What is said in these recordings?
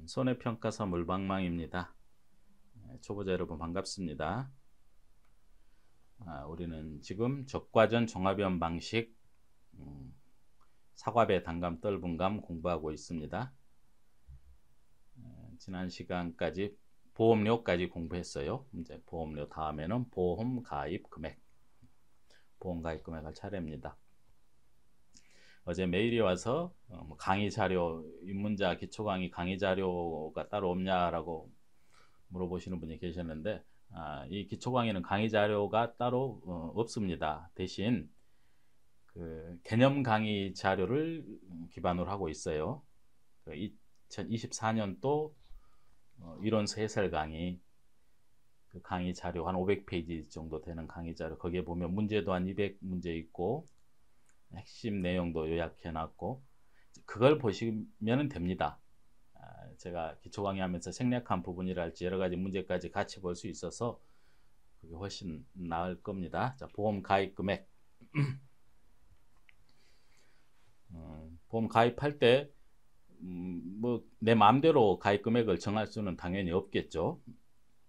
손해평가서 물방망입니다. 초보자 여러분 반갑습니다. 우리는 지금 적과전 종합위원 방식 사과배 단감 떫은감 공부하고 있습니다. 지난 시간까지 보험료까지 공부했어요. 이제 보험료 다음에는 보험 가입 금액, 보험 가입 금액 할 차례입니다. 어제 메일이 와서 강의 자료, 입문자 기초 강의 자료가 따로 없냐라고 물어보시는 분이 계셨는데, 이 기초 강의는 강의 자료가 따로 없습니다. 대신 그 개념 강의 자료를 기반으로 하고 있어요. 그 2024년도 이론서 해설 강의, 그 강의 자료 한 500페이지 정도 되는 강의 자료, 거기에 보면 문제도 한 200문제 있고 핵심 내용도 요약해 놨고, 그걸 보시면 됩니다. 제가 기초 강의하면서 생략한 부분이랄지 여러 가지 문제까지 같이 볼 수 있어서 그게 훨씬 나을 겁니다. 자, 보험 가입 금액. 보험 가입할 때 뭐 내 마음대로 가입 금액을 정할 수는 당연히 없겠죠.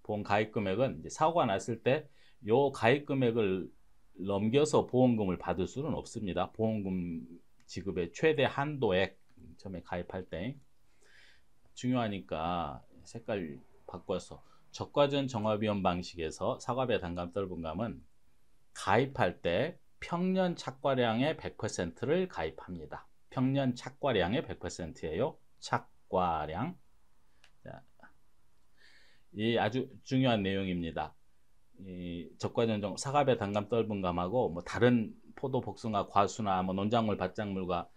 보험 가입 금액은 이제 사고가 났을 때 요 가입 금액을 넘겨서 보험금을 받을 수는 없습니다. 보험금 지급의 최대 한도액, 처음에 가입할 때 중요하니까 색깔 바꿔서 적과전 종합위원 방식에서 사과배 단감 떫은감은 가입할 때 평년 착과량의 100%를 가입합니다. 평년 착과량의 100%예요. 착과량. 자, 이 아주 중요한 내용입니다. 이 적과전 사과배 단감 떫은감하고 뭐 다른 포도, 복숭아, 과수나 뭐 논작물, 밭작물과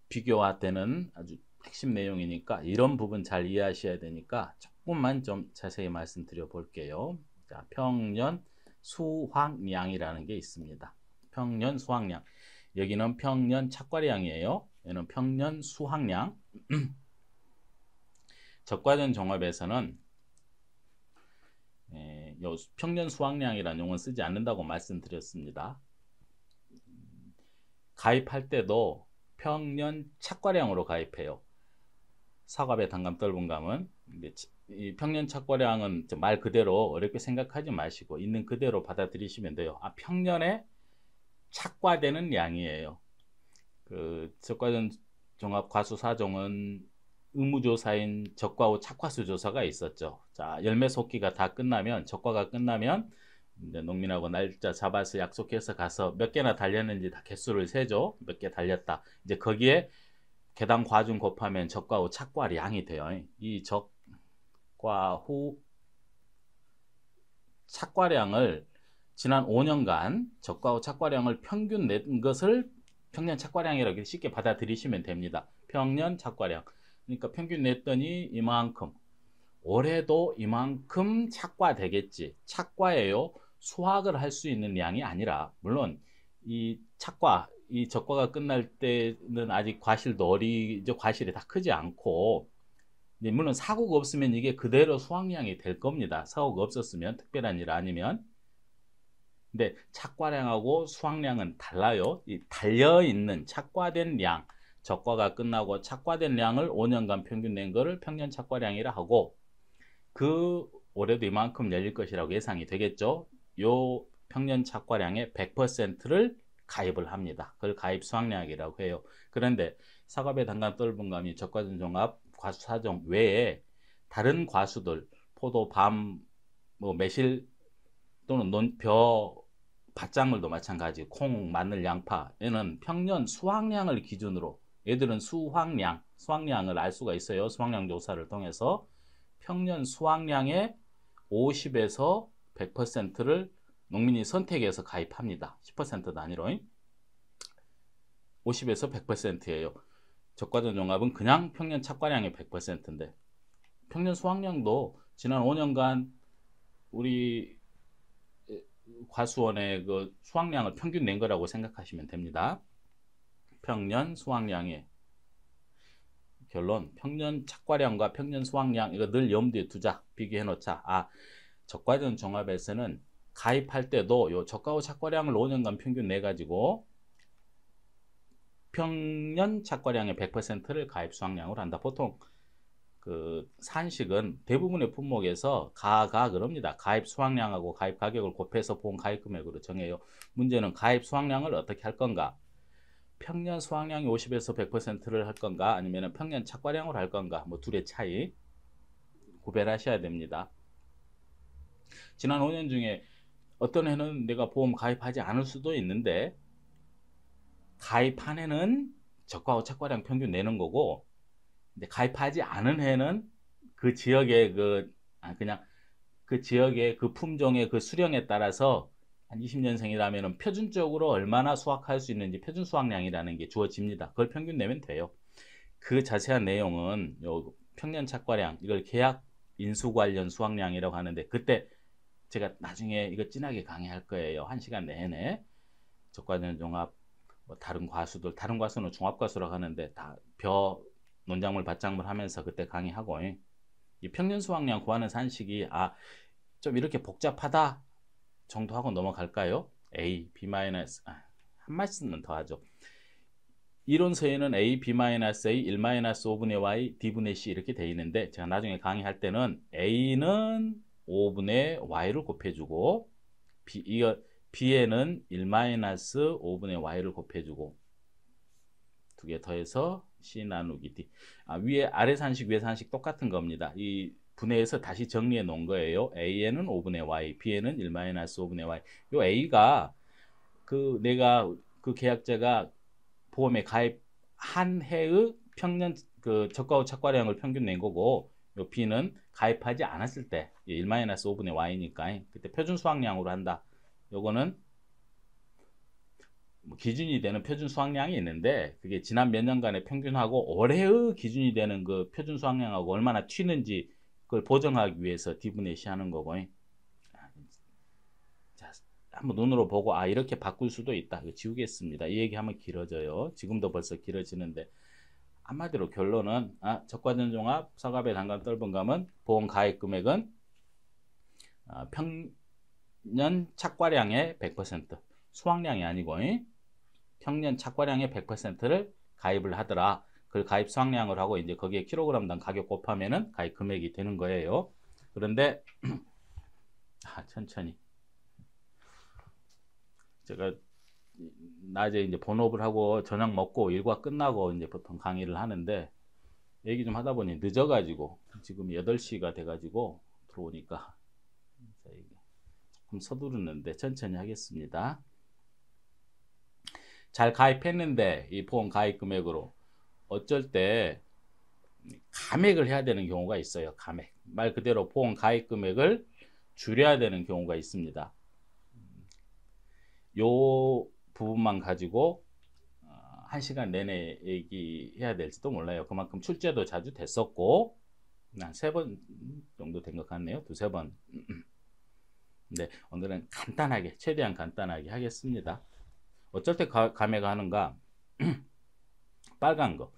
비교화되는 아주 핵심 내용이니까 이런 부분 잘 이해하셔야 되니까 조금만 좀 자세히 말씀드려 볼게요. 자, 평년 수확량이라는 게 있습니다. 평년 수확량. 여기는 평년 착과량이에요. 얘는 평년 수확량. 적과전 종합에서는 평년 수확량이라는 용어는 쓰지 않는다고 말씀드렸습니다. 가입할 때도 평년 착과량으로 가입해요. 사과배 단감 떫은감은 이 평년 착과량은 말 그대로 어렵게 생각하지 마시고 있는 그대로 받아들이시면 돼요. 평년에 착과되는 양이에요. 그 적과전 종합 과수 4종은 의무조사인 적과 후 착과수 조사가 있었죠. 자, 열매 속기가 다 끝나면, 적과가 끝나면 이제 농민하고 날짜 잡아서 약속해서 가서 몇 개나 달렸는지 다 개수를 세죠. 몇 개 달렸다. 이제 거기에 개당 과중 곱하면 적과 후 착과량이 돼요. 이 적과 후 착과량을 지난 5년간 적과 후 착과량을 평균 낸 것을 평년 착과량이라고 쉽게 받아들이시면 됩니다. 평년 착과량. 그러니까 평균 냈더니 이만큼. 올해도 이만큼 착과되겠지. 착과예요. 수확을 할 수 있는 양이 아니라, 물론 이 착과, 이 적과가 끝날 때는 아직 과실도 어리죠. 과실이 다 크지 않고, 물론 사고가 없으면 이게 그대로 수확량이 될 겁니다. 사고가 없었으면, 특별한 일 아니면. 근데 착과량하고 수확량은 달라요. 이 달려있는 착과된 량, 적과가 끝나고 착과된 양을 5년간 평균 낸 거를 평년 착과량이라 하고, 그 올해도 이만큼 열릴 것이라고 예상이 되겠죠. 요 평년 착과량의 100%를 가입을 합니다. 그걸 가입 수확량이라고 해요. 그런데 사과배 단감 떫은감이 적과전 종합 과수 4종 외에 다른 과수들, 포도, 밤, 뭐 매실 또는 밭작물도 마찬가지, 콩, 마늘, 양파, 얘는 평년 수확량을 기준으로, 얘들은 수확량을 알 수가 있어요. 수확량 조사를 통해서 평년 수확량의 50에서 100%를 농민이 선택해서 가입합니다. 10% 단위로 50에서 100%예요. 적과전 종합은 그냥 평년 착과량의 100%인데, 평년 수확량도 지난 5년간 우리 과수원의 그 수확량을 평균 낸 거라고 생각하시면 됩니다. 평년 수확량의 결론, 평년 착과량과 평년 수확량, 이거 늘 염두에 두자. 비교해 놓자. 적과전 종합에서는 가입할 때도 요 적과 후 착과량을 5년간 평균 내 가지고 평년 착과량의 100%를 가입 수확량으로 한다. 보통 그 산식은 대부분의 품목에서 가가 그럽니다. 가입 수확량하고 가입 가격을 곱해서 보험 가입 금액으로 정해요. 문제는 가입 수확량을 어떻게 할 건가? 평년 수확량이 50에서 100%를 할 건가? 아니면 평년 착과량으로 할 건가? 뭐 둘의 차이 구별하셔야 됩니다. 지난 5년 중에 어떤 해는 내가 보험 가입하지 않을 수도 있는데 가입한 해는 적과후 착과량 평균 내는 거고, 근데 가입하지 않은 해는 그 지역의 그냥 그 지역의 그 품종의 그 수령에 따라서 한 20년생이라면 표준적으로 얼마나 수확할 수 있는지 표준 수확량이라는 게 주어집니다. 그걸 평균 내면 돼요. 그 자세한 내용은 요 평년 착과량, 이걸 계약 인수 관련 수확량이라고 하는데, 그때 제가 나중에 이거 진하게 강의할 거예요. 1시간 내내. 적과전 종합, 뭐 다른 과수는 종합과수라고 하는데 다 논작물 밭작물 하면서 그때 강의하고, 이 평년 수확량 구하는 산식이 좀 이렇게 복잡하다 정도 하고 넘어갈까요? A, B-, 한 말씀은 더 하죠. 이론서에는 A, B-A, 1-5분의 Y, D분의 C 이렇게 되어 있는데, 제가 나중에 강의할 때는 A는 5분의 Y를 곱해주고, B에는 1-5분의 Y를 곱해주고, 두 개 더해서 C 나누기 D. 아래 산식, 위에 산식 똑같은 겁니다. 이 분해해서 다시 정리해 놓은 거예요. A에는 5분의 Y, B에는 1-5분의 Y. 요 A가 내가 그 계약자가 보험에 가입한 해의 평년 그 적과후 착과량을 평균 낸 거고, 요 B는 가입하지 않았을 때 1-5분의 Y니까 그때 표준 수확량으로 한다. 요거는 기준이 되는 표준 수확량이 있는데, 그게 지난 몇 년간의 평균하고 올해의 기준이 되는 그 표준 수확량하고 얼마나 튀는지 그걸 보정하기 위해서 D분의 C 하는 거고. 자, 한번 눈으로 보고 이렇게 바꿀 수도 있다. 이거 지우겠습니다. 이 얘기하면 길어져요. 지금도 벌써 길어지는데, 한마디로 결론은 적과전 종합 서갑의 단감 떫은 감은 보험 가입 금액은 평년 착과량의 100%, 수확량이 아니고 평년 착과량의 100%를 가입을 하더라. 그걸 가입 수확량을 하고 이제 거기에 킬로그램당 가격 곱하면은 가입 금액이 되는 거예요. 그런데 천천히 제가 낮에 이제 본업을 하고 저녁 먹고 일과 끝나고 이제 보통 강의를 하는데, 얘기 좀 하다 보니 늦어가지고 지금 8시가 돼가지고 들어오니까 조금 서두르는데 천천히 하겠습니다. 잘 가입했는데 이 보험 가입 금액으로 어쩔 때 감액을 해야 되는 경우가 있어요. 감액. 말 그대로 보험 가입 금액을 줄여야 되는 경우가 있습니다. 요 부분만 가지고 1시간 내내 얘기해야 될지도 몰라요. 그만큼 출제도 자주 됐었고, 한 3번 정도 된 것 같네요. 2-3번. 네, 오늘은 간단하게, 최대한 간단하게 하겠습니다. 어쩔 때 감액을 하는가? 빨간 거.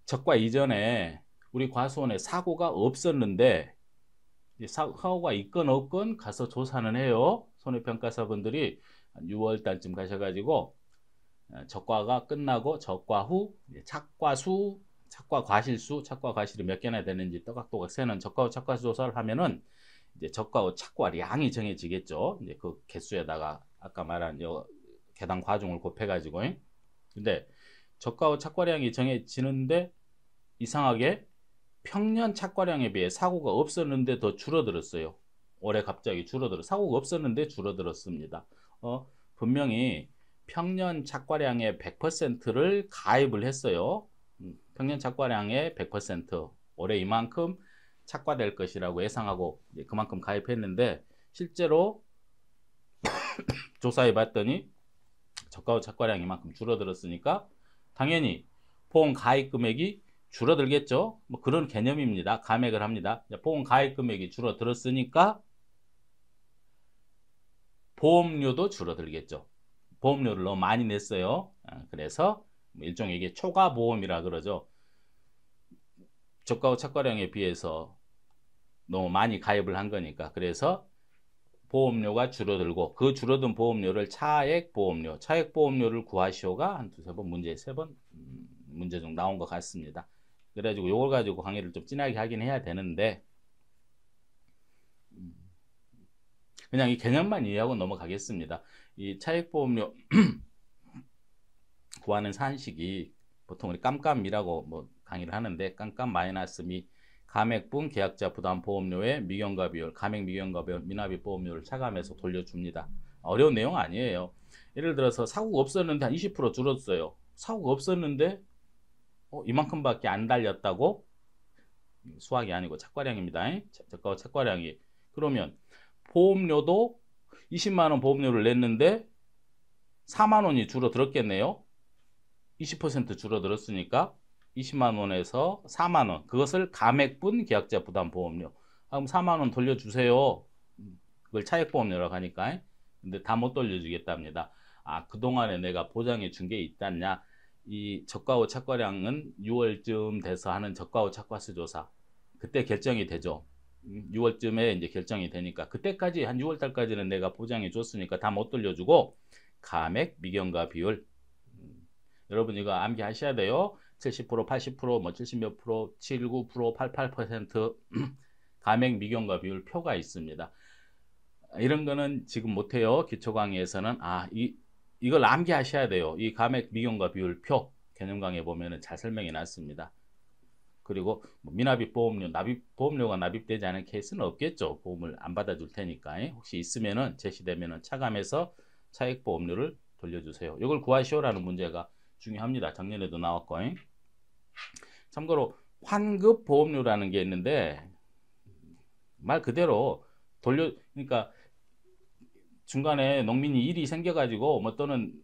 적과 이전에 우리 과수원에 사고가 없었는데, 사고가 있건 없건 가서 조사는 해요. 손해평가사분들이 6월 달쯤 가셔가지고 적과가 끝나고 적과 후 착과수, 착과 과실수, 착과 과실이 몇 개나 되는지 또각또각 세는 적과 후 착과수 조사를 하면은 이제 적과 후 착과량이 정해지겠죠. 이제 그 개수에다가 아까 말한 계당 과중을 곱해가지고. 근데 적과 후 착과량이 정해지는데 이상하게 평년 착과량에 비해 사고가 없었는데 더 줄어들었어요. 올해 갑자기 사고가 없었는데 줄어들었습니다. 분명히 평년 착과량의 100%를 가입을 했어요. 평년 착과량의 100%, 올해 이만큼 착과될 것이라고 예상하고 그만큼 가입했는데, 실제로 조사해 봤더니 적과 후 착과량이 이만큼 줄어들었으니까 당연히 보험 가입 금액이 줄어들겠죠. 뭐 그런 개념입니다. 감액을 합니다. 보험 가입 금액이 줄어들었으니까 보험료도 줄어들겠죠. 보험료를 너무 많이 냈어요. 그래서 일종의 이게 초과 보험이라 그러죠. 적과 후 착과량에 비해서 너무 많이 가입을 한 거니까. 그래서 보험료가 줄어들고, 그 줄어든 보험료를 차액 보험료를 구하시오가 한 2-3번 문제, 3번 문제 정도 나온 것 같습니다. 그래가지고 요걸 가지고 강의를 좀 진하게 하긴 해야 되는데 그냥 이 개념만 이해하고 넘어가겠습니다. 이 차익보험료 구하는 산식이 보통 우리 깜깜미라고 뭐 강의를 하는데 깜깜 마이너스 미 감액분 계약자 부담 보험료의 미경과 비율, 감액 미경과 비율, 미납입 보험료를 차감해서 돌려줍니다. 어려운 내용 아니에요. 예를 들어서 사고가 없었는데 한 20% 줄었어요. 사고가 없었는데 이만큼밖에 안 달렸다고? 수학이 아니고 착과량입니다. 저가 착과량이. 그러면 보험료도 20만 원 보험료를 냈는데 4만 원이 줄어들었겠네요. 20% 줄어들었으니까 20만 원에서 4만 원. 그것을 감액분 계약자 부담 보험료. 그럼 4만 원 돌려주세요. 그걸 차액보험료라고 하니까. 근데 다 못 돌려주겠답니다. 아, 그동안에 내가 보장해 준 게 있다냐. 이 저가 후 착과량은 6월쯤 돼서 하는 저가 후 착과수 조사. 그때 결정이 되죠. 6월쯤에 이제 결정이 되니까 그때까지 한 6월 달까지는 내가 보장해 줬으니까 다 못 돌려주고 감액 미경과 비율. 여러분 이거 암기하셔야 돼요. 70%, 80%, 뭐 70 몇 프로, 79%, 88% 감액 미경과 비율 표가 있습니다. 이런 거는 지금 못해요. 기초 강의에서는 이걸 암기하셔야 돼요. 이 감액 미경과 비율 표 개념 강의에 보면은 잘 설명해 놨습니다. 그리고 뭐 미납입 보험료, 보험료가 납입되지 않은 케이스는 없겠죠. 보험을 안 받아줄 테니까. 혹시 있으면은 제시되면은 차감해서 차액 보험료를 돌려주세요. 이걸 구하시오라는 문제가 중요합니다. 작년에도 나왔고. 참고로 환급 보험료라는 게 있는데 말 그대로 그러니까 중간에 농민이 일이 생겨가지고 뭐 또는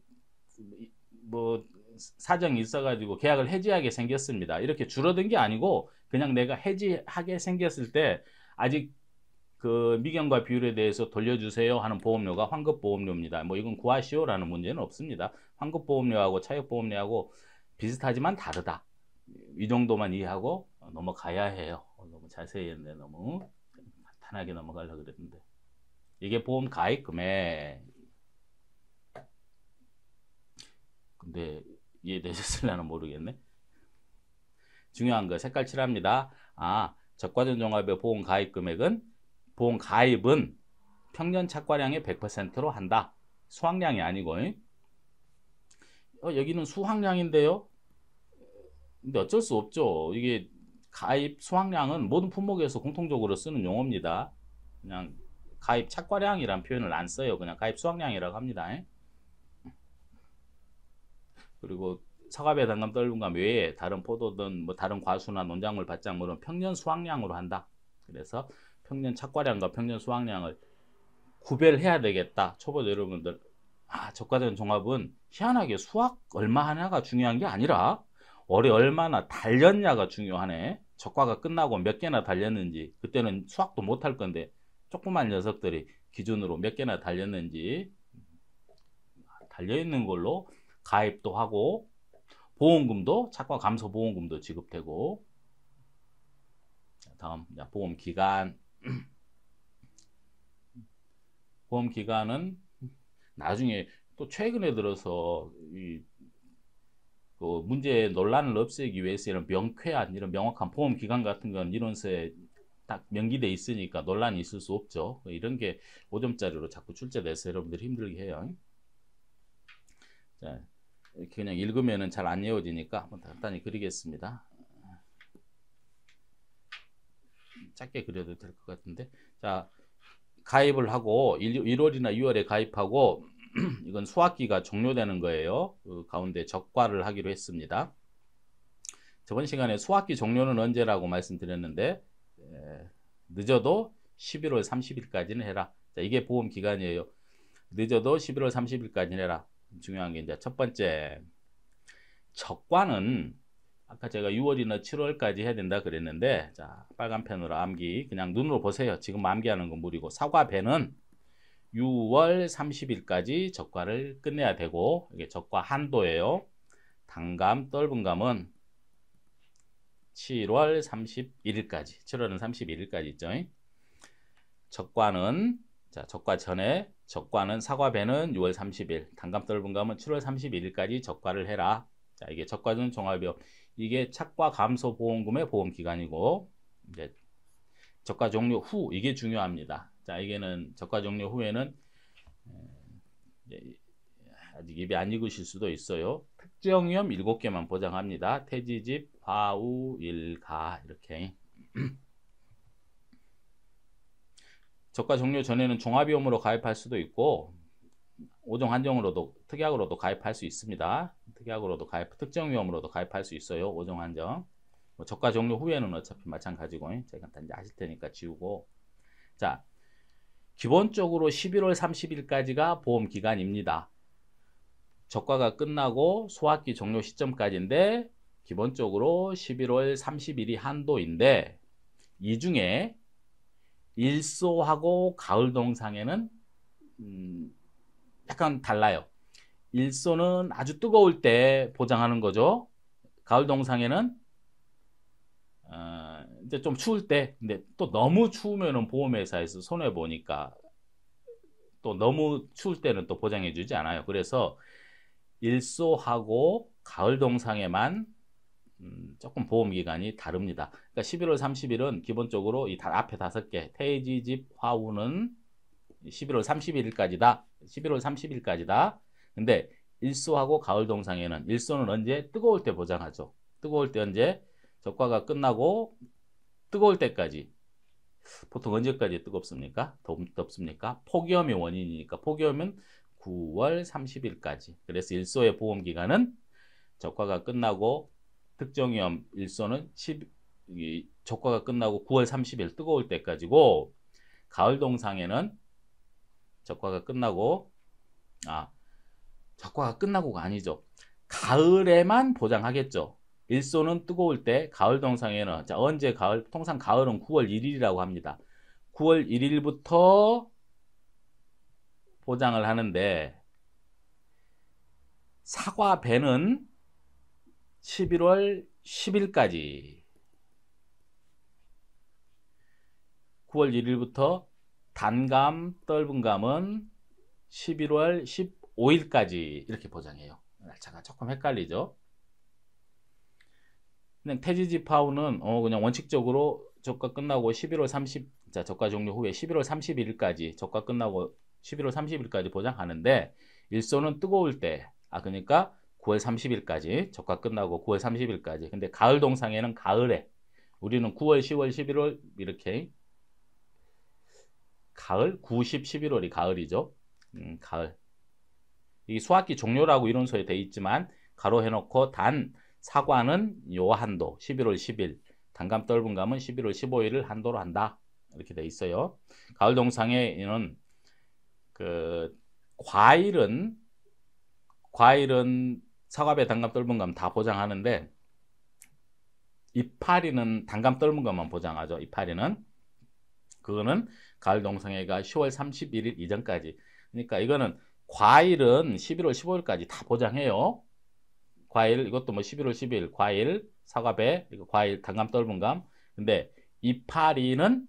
뭐 사정이 있어가지고 계약을 해지하게 생겼습니다. 이렇게 줄어든 게 아니고 그냥 내가 해지하게 생겼을 때 아직 그 미경과 비율에 대해서 돌려주세요 하는 보험료가 환급보험료입니다. 뭐 이건 구하시오라는 문제는 없습니다. 환급보험료하고 차액보험료하고 비슷하지만 다르다. 이 정도만 이해하고 넘어가야 해요. 너무 자세히 했는데 너무 간단하게 넘어가려고 그랬는데 이게 보험 가입 금액. 근데 이해되셨을려나 모르겠네. 중요한 거 색깔 칠합니다. 적과전 종합의 보험 가입 금액은 보험 가입은 평년 착과량의 100%로 한다. 수확량이 아니고. 여기는 수확량인데요. 근데 어쩔 수 없죠. 이게 가입 수확량은 모든 품목에서 공통적으로 쓰는 용어입니다. 그냥 가입 착과량이란 표현을 안 써요. 그냥 가입 수확량이라고 합니다. 그리고 사과배, 단감, 떫은감 외에 다른 포도든 뭐 다른 과수나 농작물, 밭작물은 평년 수확량으로 한다. 그래서 평년 착과량과 평년 수확량을 구별해야 되겠다. 초보 여러분들, 적과전 종합은 희한하게 수확 얼마 하나가 중요한 게 아니라 올해 얼마나 달렸냐가 중요하네. 적과가 끝나고 몇 개나 달렸는지, 그때는 수확도 못할 건데 조그만 녀석들이 기준으로 몇 개나 달렸는지 달려있는 걸로 가입도 하고 보험금도 착과 감소 보험금도 지급되고. 다음 보험기간. 보험기간은 나중에 또 최근에 들어서 그 문제 논란을 없애기 위해서 이런 명쾌한 이런 명확한 보험기간 같은 건 이론서에 딱 명기돼 있으니까 논란이 있을 수 없죠. 이런 게 5점짜리로 자꾸 출제돼서 여러분들이 힘들게 해요. 자, 이렇게 그냥 읽으면은 잘 안 외워지니까 한번 간단히 그리겠습니다. 짧게 그려도 될 것 같은데. 자, 가입을 하고 1월이나 6월에 가입하고 이건 수학기가 종료되는 거예요. 그 가운데 적과를 하기로 했습니다. 저번 시간에 수학기 종료는 언제라고 말씀드렸는데 늦어도 11월 30일까지는 해라. 자, 이게 보험 기간이에요. 늦어도 11월 30일까지는 해라. 중요한 게 이제 첫 번째, 적과는 아까 제가 6월이나 7월까지 해야 된다 그랬는데, 자, 빨간 펜으로 암기, 그냥 눈으로 보세요. 지금 암기하는 건 무리고, 사과배는 6월 30일까지 적과를 끝내야 되고, 이게 적과 한도예요. 단감, 떫은감은 7월 31일까지, 7월은 31일까지 있죠. 적과는, 자, 적과 전에, 적과는 사과배는 6월 30일, 단감, 떫은감은 7월 31일까지 적과를 해라. 자, 이게 적과전 종합이요. 이게 착과 감소 보험금의 보험 기간이고, 이제 저가 종료 후 이게 중요합니다. 자, 이게는 저가 종료 후에는 아직 입에 안 익으실 수도 있어요. 특정 위험 7개만 보장합니다. 태지집, 화우, 일가 이렇게. 저가 종료 전에는 종합위험으로 가입할 수도 있고 5종 한정으로도 특약으로도 가입할 수 있습니다. 특약으로도 특정 위험으로도 가입할 수 있어요. 5종 한정. 뭐 저가 종료 후에는 어차피 마찬가지고 제가 이제 아실 테니까 지우고. 자, 기본적으로 11월 30일까지가 보험 기간입니다. 저가가 끝나고 소학기 종료 시점까지인데 기본적으로 11월 30일이 한도인데 이 중에 일소하고 가을 동상에는 약간 달라요. 일소는 아주 뜨거울 때 보장하는 거죠. 가을 동상에는 이제 좀 추울 때, 근데 또 너무 추우면은 보험회사에서 손해 보니까 또 너무 추울 때는 또 보장해 주지 않아요. 그래서 일소하고 가을 동상에만 조금 보험 기간이 다릅니다. 그러니까 11월 30일은 기본적으로 이 앞에 5개 태지집 화우는 11월 31일까지다. 11월 30일까지다. 근데 일소하고 가을 동상에는 일소는 언제? 뜨거울 때 보장하죠. 뜨거울 때 언제? 저가가 끝나고 뜨거울 때까지. 보통 언제까지 뜨겁습니까? 덥습니까? 폭염이 원인이니까 폭염은 9월 30일까지. 그래서 일소의 보험 기간은 저가가 끝나고 특정위험 일소는 저가가 끝나고 9월 30일 뜨거울 때까지고 가을 동상에는 저가가 끝나고 저가가 끝나고가 아니죠. 가을에만 보장하겠죠. 일소는 뜨거울 때, 가을 동상에는 자, 언제 가을? 통상 가을은 9월 1일이라고 합니다. 9월 1일부터 보장을 하는데 사과 배는 11월 10일까지 9월 1일부터 단감, 떫은감은 11월 15일까지 이렇게 보장해요. 날짜가 조금 헷갈리죠. 그냥 태지지파우는 그냥 원칙적으로 저가 끝나고 11월 30, 자, 저가 종료 후에 11월 31일까지 저가 끝나고 11월 30일까지 보장하는데 일소는 뜨거울 때, 그러니까 9월 30일까지 저가 끝나고 9월 30일까지. 근데 가을 동상에는 가을에 우리는 9월, 10월, 11월 이렇게 가을, 9, 10, 11월이 가을이죠. 가을. 이 수학기 종료라고 이론서에 돼 있지만 가로 해놓고 단 사과는 요 한도 11월 10일, 단감 떫은감은 11월 15일을 한도로 한다. 이렇게 돼 있어요. 가을 동상에는 그 과일은 사과배, 단감, 떫은감 다 보장하는데 이파리는 단감, 떫은감만 보장하죠. 이파리는 그거는 가을 동상회가 10월 31일 이전까지. 그러니까 이거는 과일은 11월 15일까지 다 보장해요. 과일 이것도 뭐 11월 10일 과일, 사과배, 이거 과일, 단감, 떫은감. 근데 이파리는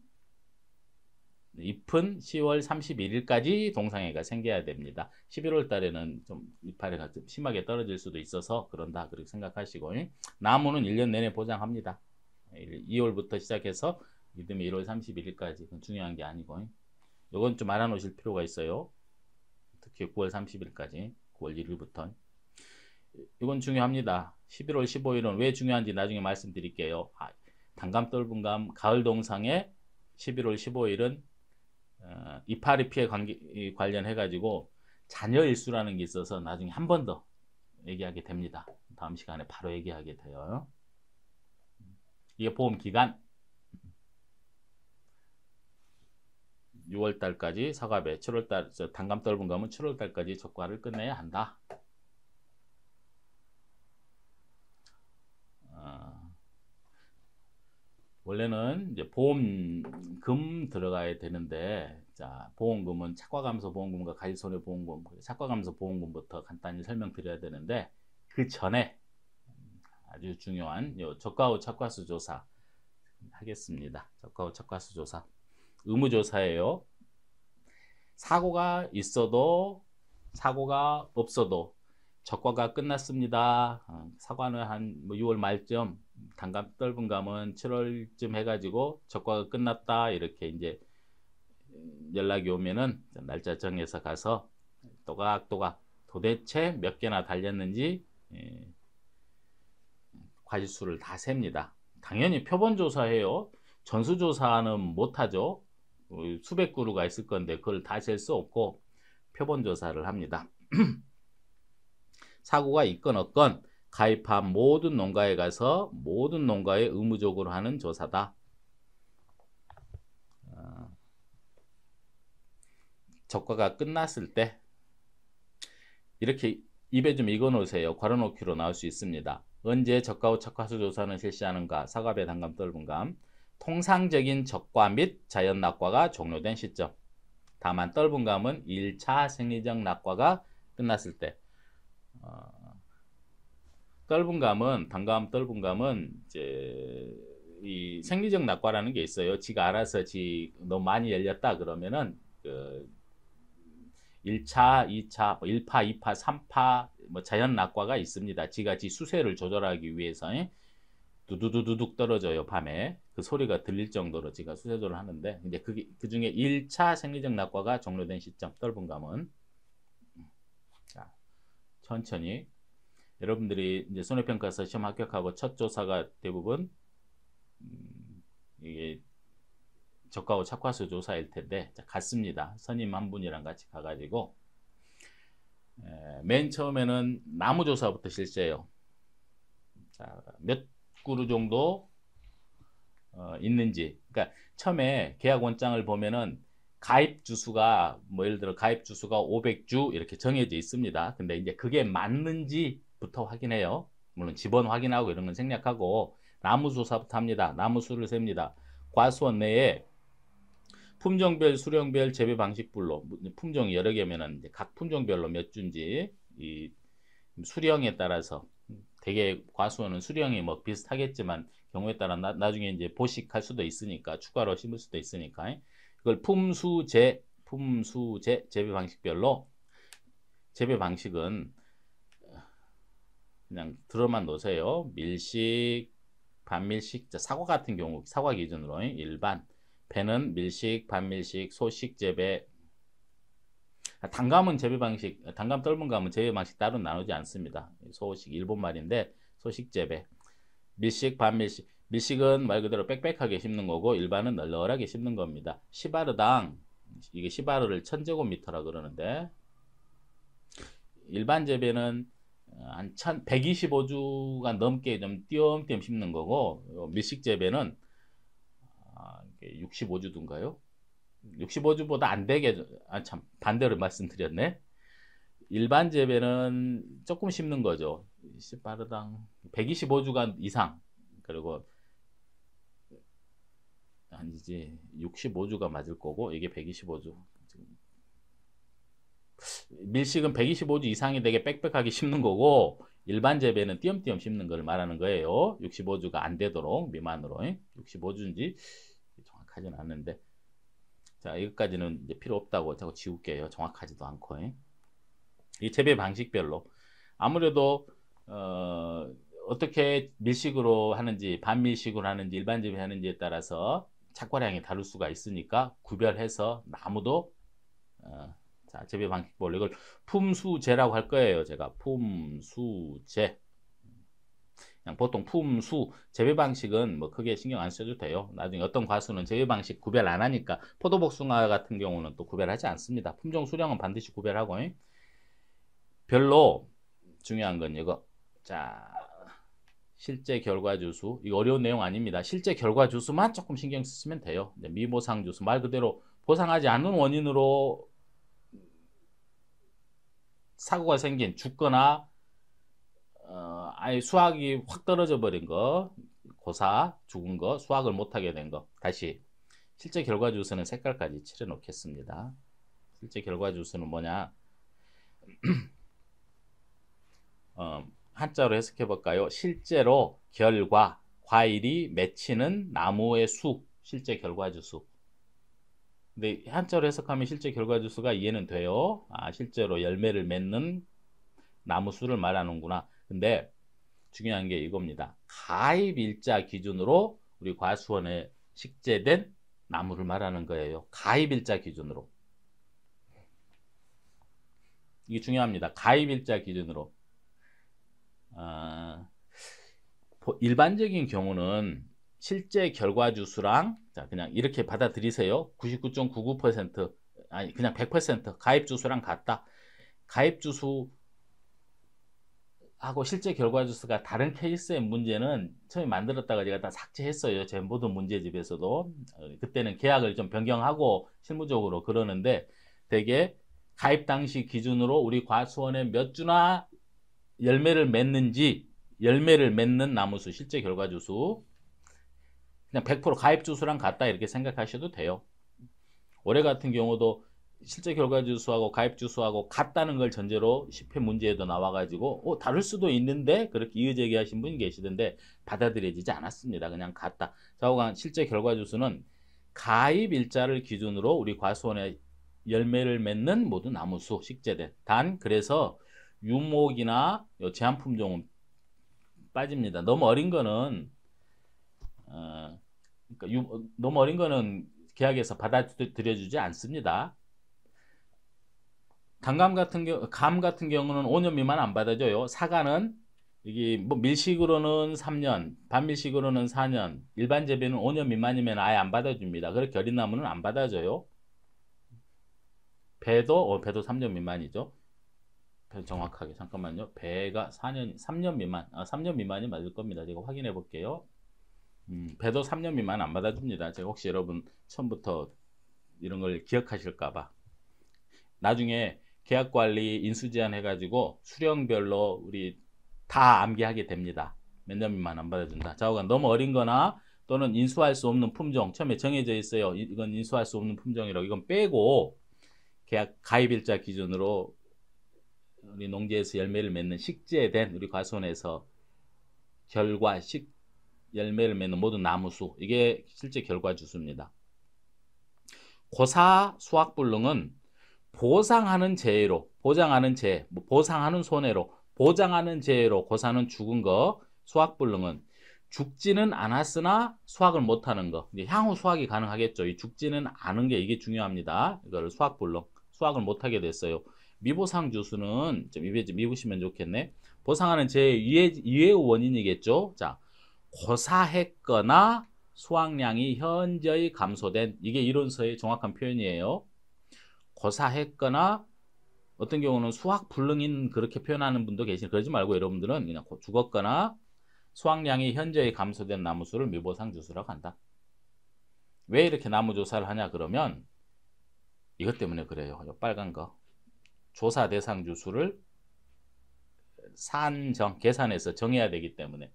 잎은 10월 31일까지 동상회가 생겨야 됩니다. 11월 달에는 좀 이파리가 좀 심하게 떨어질 수도 있어서 그런다 그렇게 생각하시고 나무는 1년 내내 보장합니다. 2월부터 시작해서 믿음이 1월 31일까지 그건 중요한 게 아니고 이건 좀 알아놓으실 필요가 있어요. 특히 9월 30일까지 9월 1일부터 이건 중요합니다. 11월 15일은 왜 중요한지 나중에 말씀드릴게요. 단감, 떫은감, 가을 동상에 11월 15일은 이파리 피해 관련해 가지고 자녀 일수라는 게 있어서 나중에 한 번 더 얘기하게 됩니다. 다음 시간에 바로 얘기하게 돼요. 이게 보험 기간 6월달까지 사과배, 7월달 단감, 떫은감은 7월달까지 적과를 끝내야 한다. 원래는 이제 보험금 들어가야 되는데, 자, 보험금은 착과감소 보험금과 가실손해보험금, 착과감소 보험금부터 간단히 설명드려야 되는데, 그 전에 아주 중요한 요 저가 후 착과수 조사 하겠습니다. 저가 후 착과수 조사. 의무조사예요. 사고가 있어도 사고가 없어도 적과가 끝났습니다. 사과는 한 6월 말쯤, 단감 떫은 감은 7월쯤 해가지고 적과가 끝났다 이렇게 이제 연락이 오면은 날짜 정해서 가서 또각또각 도대체 몇 개나 달렸는지 과실수를 다 셉니다. 당연히 표본조사해요. 전수조사는 못하죠. 수백 그루가 있을 건데 그걸 다 셀 수 없고 표본조사를 합니다. 사고가 있건 없건 가입한 모든 농가에 가서 모든 농가에 의무적으로 하는 조사다. 적과가 끝났을 때 이렇게 입에 좀 익어 놓으세요. 괄호놓기로 나올 수 있습니다. 언제 적과 후 착화수 조사는 실시하는가? 사과배, 단감, 떫은 감. 통상적인 적과 및 자연 낙과가 종료된 시점. 다만 떫은 감은 1차 생리적 낙과가 끝났을 때. 떫은 감은, 단감 떫은 감은 이제 이 생리적 낙과라는 게 있어요. 지가 알아서 너무 많이 열렸다 그러면은 그 1차, 2차, 1파, 2파, 3파 뭐 자연 낙과가 있습니다. 지가 지 수세를 조절하기 위해서 두두두둑 떨어져요. 밤에 그 소리가 들릴 정도로 지가 수세 조절을 하는데 이제 그 중에 1차 생리적 낙과가 종료된 시점 떫은 감은 자, 천천히 여러분들이 이제 손해평가서 시험 합격하고 첫 조사가 대부분 이게 적과후 착화수 조사일 텐데 갔습니다. 선임 한 분이랑 같이 가가지고 맨 처음에는 나무 조사부터 실시해요. 자, 몇 그루 정도 있는지. 그러니까 처음에 계약 원장을 보면은 가입 주수가 뭐 예를 들어 가입 주수가 500주 이렇게 정해져 있습니다. 근데 이제 그게 맞는지부터 확인해요. 물론 집원 확인하고 이런 건 생략하고 나무 조사부터 합니다. 나무 수를 셉니다. 과수원 내에 품종별, 수령별, 재배 방식별로 품종이 여러 개면은 각 품종별로 몇 주인지 이 수령에 따라서 되게 과수원은 수령이 뭐 비슷하겠지만 경우에 따라 나중에 이제 보식할 수도 있으니까 추가로 심을 수도 있으니까 이걸 품수재 재배 방식별로 재배 방식은 그냥 들어만 놓으세요. 밀식, 반밀식, 사과 같은 경우 사과 기준으로 일반 배는 밀식, 반밀식, 소식 재배. 단감은 재배 방식, 단감 떫은 감은 재배 방식 따로 나누지 않습니다. 소식 일본 말인데 소식 재배. 밀식, 반밀식. 밀식은 말 그대로 빽빽하게 심는 거고 일반은 널널하게 심는 겁니다. 시바르당 이게 시바르를 1000제곱미터라 그러는데 일반 재배는 한 125주가 넘게 좀 띄엄띄엄 심는 거고 밀식 재배는 65주인가요? 65주보다 안 되게 참 반대로 말씀드렸네. 일반 재배는 조금 심는 거죠. 빠르당 125주간 이상 그리고 아니지 65주가 맞을 거고 이게 125주. 밀식은 125주 이상이 되게 빽빽하게 심는 거고 일반 재배는 띄엄띄엄 심는 걸 말하는 거예요. 65주가 안 되도록 미만으로 65주인지 정확하지는 않는데 자 이것까지는 이제 필요 없다고 자꾸 지울게요. 정확하지도 않고 이 재배 방식별로 아무래도 어떻게 밀식으로 하는지 반밀식으로 하는지 일반 재배 하는지에 따라서 착과량이 다를 수가 있으니까 구별해서 나무도 자 재배 방식별로 이걸 품수재라고 할 거예요. 제가 품수재 그냥 보통 품수 재배 방식은 뭐 크게 신경 안 써도 돼요. 나중에 어떤 과수는 재배 방식 구별 안 하니까 포도복숭아 같은 경우는 또 구별하지 않습니다. 품종 수량은 반드시 구별하고 별로 중요한 건 이거 자 실제 결과 주수 이거 어려운 내용 아닙니다. 실제 결과 주수만 조금 신경 쓰시면 돼요. 미보상 주수 말 그대로 보상하지 않는 원인으로 사고가 생긴 죽거나 아예 수확이 확 떨어져 버린 거 고사 죽은 거 수확을 못하게 된 거 다시 실제 결과 주수는 색깔까지 칠해 놓겠습니다. 실제 결과 주수는 뭐냐 한자로 해석해 볼까요? 실제로 결과 과일이 맺히는 나무의 수 실제 결과 주수. 근데 한자로 해석하면 실제 결과 주수가 이해는 돼요. 실제로 열매를 맺는 나무 수를 말하는구나. 근데 중요한 게 이겁니다. 가입일자 기준으로 우리 과수원에 식재된 나무를 말하는 거예요. 가입일자 기준으로. 이게 중요합니다. 가입일자 기준으로. 일반적인 경우는 실제 결과주 수랑 자 그냥 이렇게 받아들이세요. 99.99% 아니 그냥 100% 가입주 수랑 같다. 가입주 수하고 실제 결과주 수가 다른 케이스의 문제는 처음에 만들었다가 제가 다 삭제했어요. 제 모든 문제집에서도. 그때는 계약을 좀 변경하고 실무적으로 그러는데 대개 가입 당시 기준으로 우리 과수원에 몇 주나 열매를 맺는지 열매를 맺는 나무수 실제 결과주 수 그냥 100% 가입주 수랑 같다 이렇게 생각하셔도 돼요. 올해 같은 경우도 실제 결과주 수하고 가입주 수하고 같다는 걸 전제로 10회 문제에도 나와가지고 다를 수도 있는데 그렇게 이의제기하신 분이 계시던데 받아들여지지 않았습니다. 그냥 같다. 좌우간 실제 결과주 수는 가입일자를 기준으로 우리 과수원에 열매를 맺는 모든 나무수 식재된 단 그래서 유목이나 제한품종은 빠집니다. 너무 어린 거는 그러니까 너무 어린 거는 계약에서 받아들여주지 않습니다. 감 같은 경우는 5년 미만 안 받아줘요. 사과는 이게 뭐 밀식으로는 3년, 반밀식으로는 4년, 일반 재배는 5년 미만이면 아예 안 받아줍니다. 그렇게 어린 나무는 안 받아줘요. 배도 3년 미만이죠. 정확하게 잠깐만요. 배가 3년 미만, 3년 미만이 맞을 겁니다. 제가 확인해 볼게요. 배도 3년 미만 안 받아줍니다. 제가 혹시 여러분 처음부터 이런 걸 기억하실까봐. 나중에 계약관리 인수제한 해가지고 수령별로 우리 다 암기하게 됩니다. 몇 년 미만 안 받아준다. 좌우간 너무 어린 거나 또는 인수할 수 없는 품종 처음에 정해져 있어요. 이건 인수할 수 없는 품종이라고 이건 빼고 계약 가입일자 기준으로 우리 농지에서 열매를 맺는 식재된 우리 과수원에서 열매를 맺는 모든 나무수 이게 실제 결과주수입니다. 고사 수확불능은 보상하는 재해로 보상하는 손해로 보장하는 재해로 고사는 죽은 거 수확불능은 죽지는 않았으나 수확을 못하는 거 향후 수확이 가능하겠죠. 이 죽지는 않은 게 이게 중요합니다. 이거를 수확불능 수확을 못하게 됐어요. 미보상 주수는 좀 미보시면 좋겠네. 보상하는 재해 이외의 원인이겠죠. 자, 고사했거나 수확량이 현저히 감소된 이게 이론서의 정확한 표현이에요. 고사했거나 어떤 경우는 수확불능인 그렇게 표현하는 분도 계시니 그러지 말고 여러분들은 그냥 죽었거나 수확량이 현저히 감소된 나무수를 미보상 주수라고 한다. 왜 이렇게 나무 조사를 하냐 그러면 이것 때문에 그래요. 빨간 거 조사 대상 주수를 계산해서 정해야 되기 때문에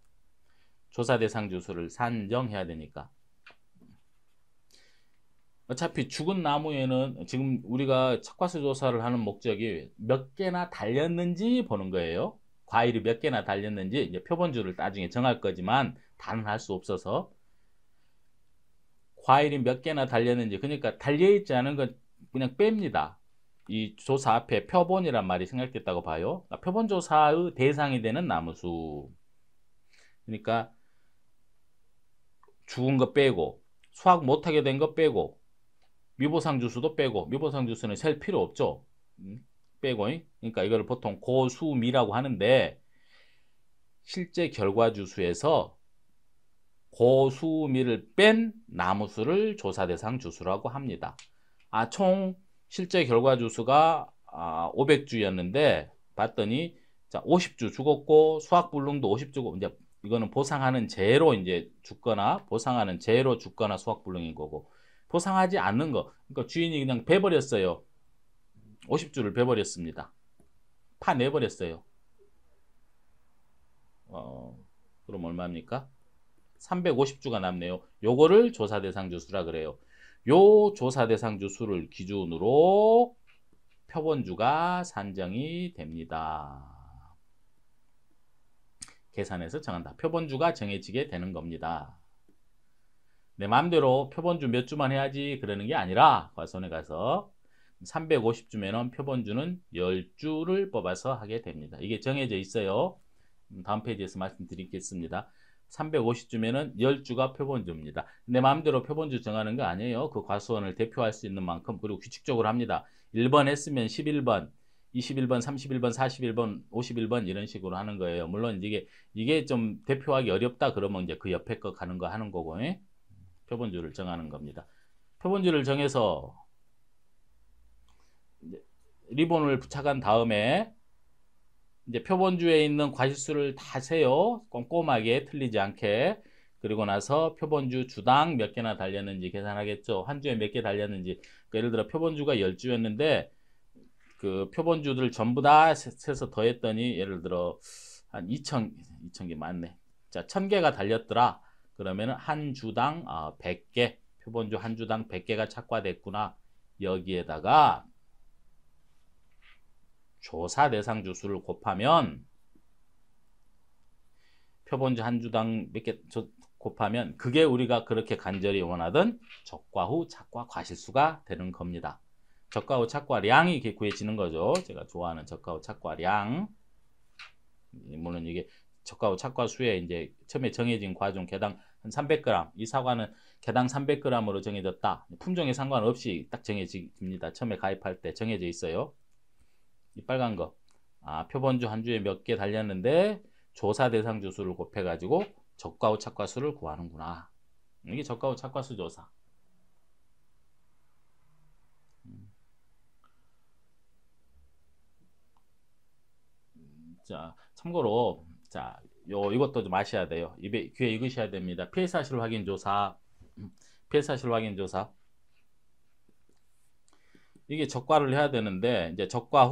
조사 대상 주수를 산정해야 되니까. 어차피 죽은 나무에는 지금 우리가 척과수 조사를 하는 목적이 몇 개나 달렸는지 보는 거예요. 과일이 몇 개나 달렸는지 이제 표본주를 나중에 정할 거지만 다는 할 수 없어서 과일이 몇 개나 달렸는지 그러니까 달려있지 않은 건 그냥 뺍니다. 이 조사 앞에 표본이란 말이 생략됐다고 봐요. 그러니까 표본 조사의 대상이 되는 나무수 그러니까 죽은 거 빼고 수확 못하게 된 거 빼고 미보상 주수도 빼고 미보상 주수는 셀 필요 없죠. 빼고 그러니까 이걸 보통 고수미라고 하는데 실제 결과 주수에서 고수미를 뺀 나무수를 조사 대상 주수라고 합니다. 총 실제 결과 주수가 500주였는데 봤더니 자 50주 죽었고 수확불능도 50주고 이제 이거는 보상하는 재로 이제 죽거나 보상하는 재로 죽거나 수확불능인 거고 보상하지 않는 거 그러니까 주인이 그냥 베버렸어요. 50주를 베버렸습니다. 파내버렸어요. 그럼 얼마입니까? 350주가 남네요. 요거를 조사 대상 주수라 그래요. 요 조사 대상 주수를 기준으로 표본주가 산정이 됩니다. 계산해서 정한다. 표본주가 정해지게 되는 겁니다. 내 마음대로 표본주 몇 주만 해야지 그러는 게 아니라 과수원에 가서 350주면은 표본주는 10주를 뽑아서 하게 됩니다. 이게 정해져 있어요. 다음 페이지에서 말씀드리겠습니다. 350주면은 10주가 표본주입니다. 내 마음대로 표본주 정하는 거 아니에요. 그 과수원을 대표할 수 있는 만큼, 그리고 규칙적으로 합니다. 1번 했으면 11번, 21번, 31번, 41번, 51번 이런 식으로 하는 거예요. 물론 이게 좀 대표하기 어렵다 그러면 이제 그 옆에 거 가는 거 하는 거고, 표본주를 정하는 겁니다. 표본주를 정해서 이제 리본을 부착한 다음에 이제 표본주에 있는 과실수를 다 세요. 꼼꼼하게 틀리지 않게. 그리고 나서 표본주 주당 몇 개나 달렸는지 계산하겠죠. 한 주에 몇 개 달렸는지. 그러니까 예를 들어 표본주가 10주였는데 그 표본주들 전부 다 세서 더했더니 예를 들어 한 2,000개 맞네. 자, 1,000개가 달렸더라. 그러면은 한 주당 100개, 표본주 한 주당 100개가 착과됐구나. 여기에다가 조사 대상 주수를 곱하면 표본주 한 주당 몇 개 곱하면 그게 우리가 그렇게 간절히 원하던 적과 후 착과 과실수가 되는 겁니다. 적과 후 착과량이 이렇게 구해지는 거죠. 제가 좋아하는 적과 후 착과량. 물론 이게 적과 후 착과수에 이제 처음에 정해진 과중 개당 한 300g. 이 사과는 개당 300g으로 정해졌다. 품종에 상관없이 딱 정해집니다. 처음에 가입할 때 정해져 있어요. 이 빨간 거. 표본주 한 주에 몇 개 달렸는데 조사 대상 주수를 곱해가지고 적과 후 착과수를 구하는구나. 이게 적과 후 착과수 조사. 자, 참고로 자, 이것도 좀 아셔야 돼요. 귀에 읽으셔야 됩니다. 피해 사실 확인 조사. 피해 사실 확인 조사. 이게 적과를 해야 되는데 이제 적과가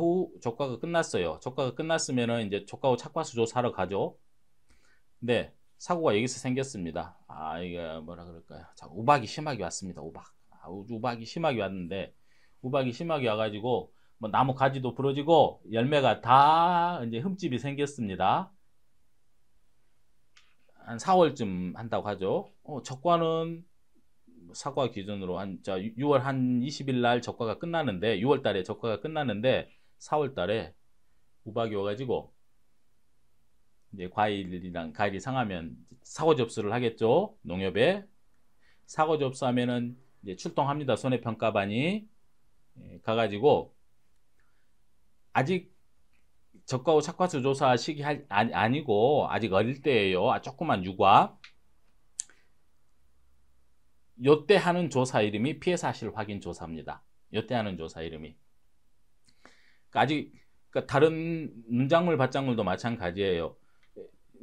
끝났어요. 적과가 끝났으면은 이제 적과 후 착과수 조사하러 가죠. 근데 사고가 여기서 생겼습니다. 이게 뭐라 그럴까요? 자, 우박이 심하게 왔습니다. 우박이 심하게 왔는데 우박이 심하게 와가지고 뭐 나무 가지도 부러지고 열매가 다 이제 흠집이 생겼습니다. 한 4월쯤 한다고 하죠. 적과는 사과 기준으로 6월 한 20일 날 적과가 끝나는데 6월 달에 적과가 끝나는데 4월 달에 우박이 와가지고 이제 과일이 상하면 사고 접수를 하겠죠. 농협에 사고 접수하면은 이제 출동합니다. 손해평가반이 가가지고 아직 적과 후 착과수 조사 시기 아니고 아직 어릴 때예요. 조그만 유과. 요때 하는 조사 이름이 피해 사실 확인 조사입니다. 요때 하는 조사 이름이. 그러니까 다른 농작물 밭작물도 마찬가지예요.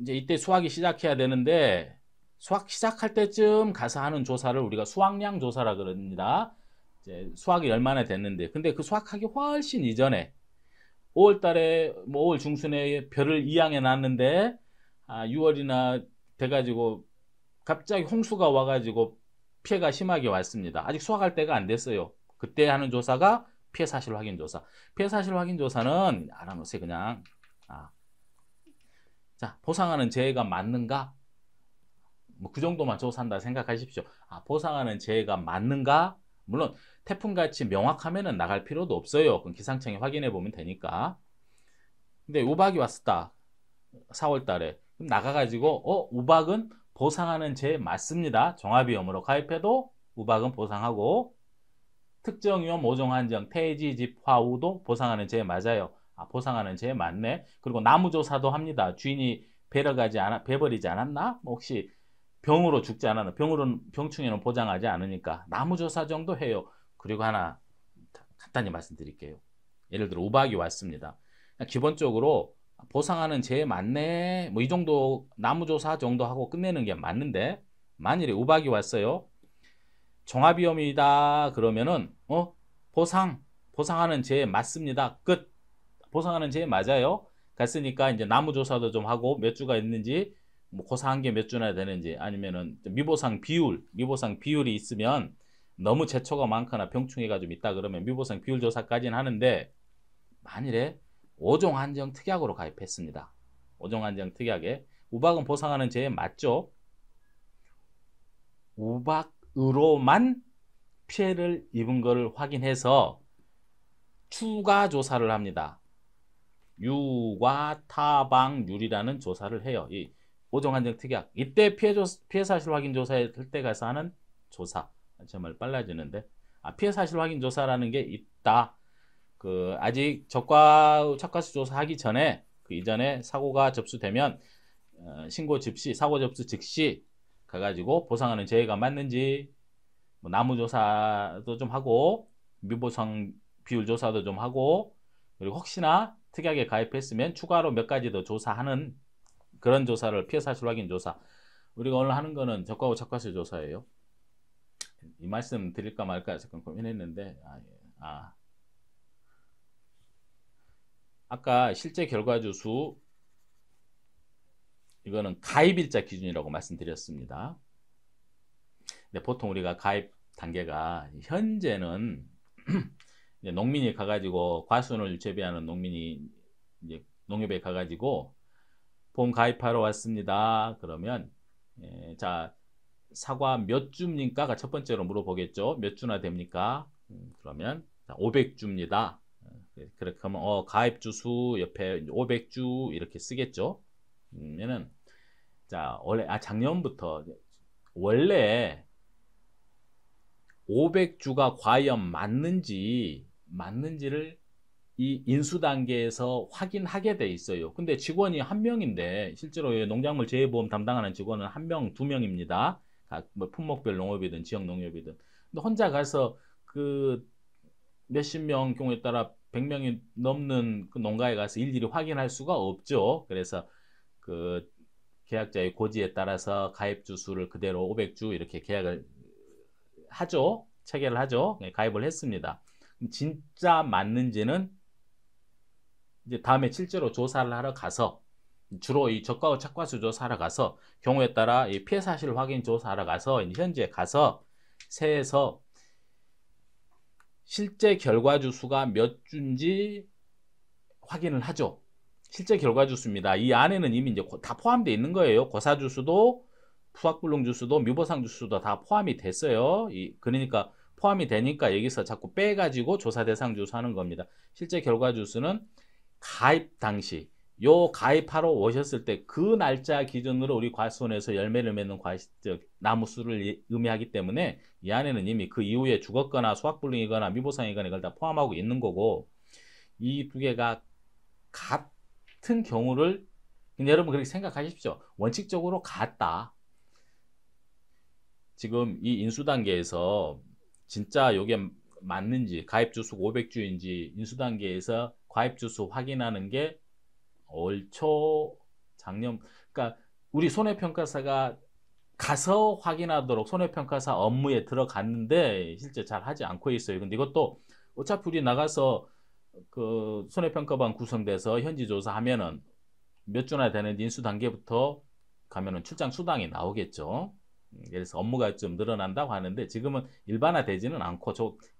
이제 이때 수확이 시작해야 되는데 수확 시작할 때쯤 가서 하는 조사를 우리가 수확량 조사라 그럽니다. 이제 수확이 얼마나 됐는데 근데 그 수확하기 훨씬 이전에 5월 달에 뭐 5월 중순에 벼를 이양해 놨는데 6월이나 돼가지고 갑자기 홍수가 와가지고 피해가 심하게 왔습니다. 아직 수확할 때가 안 됐어요. 그때 하는 조사가 피해 사실 확인 조사. 피해 사실 확인 조사는 알아놓으세요. 그냥 자, 보상하는 재해가 맞는가? 뭐 그 정도만 조사한다 생각하십시오. 보상하는 재해가 맞는가? 물론 태풍같이 명확하면은 나갈 필요도 없어요. 그럼 기상청에 확인해 보면 되니까. 근데 우박이 왔었다. 4월 달에. 그럼 나가가지고 우박은 보상하는 재해 맞습니다. 종합위험으로 가입해도 우박은 보상하고 특정위험 5종 한정 태지 집화우도 보상하는 재해 맞아요. 보상하는 재해 맞네. 그리고 나무조사도 합니다. 주인이 베버리지 않았나? 뭐 혹시 병으로 죽지 않았나? 병충해는 보장하지 않으니까 나무조사 정도 해요. 그리고 하나 간단히 말씀드릴게요. 예를 들어 우박이 왔습니다. 기본적으로 보상하는 재해 맞네. 뭐 이 정도 나무조사 정도 하고 끝내는 게 맞는데 만일에 우박이 왔어요. 종합위험이다 그러면은 보상하는 재해 맞습니다. 끝. 보상하는 재해 맞아요. 갔으니까 이제 나무조사도 좀 하고 몇 주가 있는지 뭐 고사한 게 몇 주나 되는지 아니면은 미보상 비율이 있으면 너무 제초가 많거나 병충해가 좀 있다 그러면 미보상 비율 조사까지는 하는데 만일에 5종 한정 특약으로 가입했습니다. 5종 한정 특약에 우박은 보상하는 재해 맞죠? 우박으로만 피해를 입은 것을 확인해서 추가 조사를 합니다. 유과 타방률이라는 조사를 해요. 이 오종한정 특약. 이때 피해 사실 확인 조사할 때 가서 하는 조사. 정말 빨라지는데. 피해 사실 확인 조사라는 게 있다. 아직 착과수 조사하기 전에 그 이전에 사고가 접수되면 신고 즉시, 사고 접수 즉시 가가지고 보상하는 재해가 맞는지 뭐 나무 조사도 좀 하고 미보상 비율 조사도 좀 하고 그리고 혹시나 특약에 가입했으면 추가로 몇 가지 더 조사하는 그런 조사를 피해 사실 확인 조사. 우리가 오늘 하는 거는 적과후 착과수 조사예요. 이 말씀 드릴까 말까 잠깐 고민했는데 아까 실제 결과주 수 이거는 가입일자 기준이라고 말씀드렸습니다. 근데 보통 우리가 가입 단계가 현재는 이제 농민이 가가지고 과수원을 재배하는 농민이 이제 농협에 가가지고 보험 가입하러 왔습니다. 그러면 자 사과 몇 주입니까? 첫 번째로 물어보겠죠. 몇 주나 됩니까? 그러면 500주입니다. 그렇게 하면 가입 주수 옆에 500주 이렇게 쓰겠죠. 얘는 자 원래 작년부터 원래 500주가 과연 맞는지를 이 인수 단계에서 확인하게 돼 있어요. 근데 직원이 한 명인데 실제로 농작물 재해보험 담당하는 직원은 한 명, 두 명입니다. 뭐 품목별 농업이든 지역 농협이든. 근데 혼자 가서 그 몇십 명 경우에 따라 100명이 넘는 그 농가에 가서 일일이 확인할 수가 없죠. 그래서 그 계약자의 고지에 따라서 가입 주수를 그대로 500주 이렇게 계약을 하죠. 체결을 하죠. 가입을 했습니다. 진짜 맞는지는 이제 다음에 실제로 조사를 하러 가서 주로 이 적과후 착과수 조사하러 가서 경우에 따라 이 피해 사실 확인 조사하러 가서 현지에 가서 세에서 실제 결과주 수가 몇 주인지 확인을 하죠. 실제 결과주 수입니다. 이 안에는 이미 이제 다 포함되어 있는 거예요. 고사주 수도 수확불능 주수도 미보상 주수도 다 포함이 됐어요. 그러니까 포함이 되니까 여기서 자꾸 빼가지고 조사 대상 주수하는 겁니다. 실제 결과 주수는 가입 당시 요 가입하러 오셨을 때 그 날짜 기준으로 우리 과수원에서 열매를 맺는 나무 수를 의미하기 때문에 이 안에는 이미 그 이후에 죽었거나 수확불능이거나 미보상이거나 이걸 다 포함하고 있는 거고 이 두 개가 같은 경우를 여러분 그렇게 생각하십시오. 원칙적으로 같다. 지금 이 인수 단계에서 진짜 이게 맞는지 가입 주수 500주인지 인수 단계에서 가입 주수 확인하는 게 올 초 작년 그러니까 우리 손해평가사가 가서 확인하도록 손해평가사 업무에 들어갔는데 실제 잘 하지 않고 있어요. 근데 이것도 어차피 우리 나가서 그 손해평가반 구성돼서 현지 조사하면은 몇 주나 되는 인수 단계부터 가면은 출장 수당이 나오겠죠. 그래서 업무가 좀 늘어난다고 하는데 지금은 일반화되지는 않고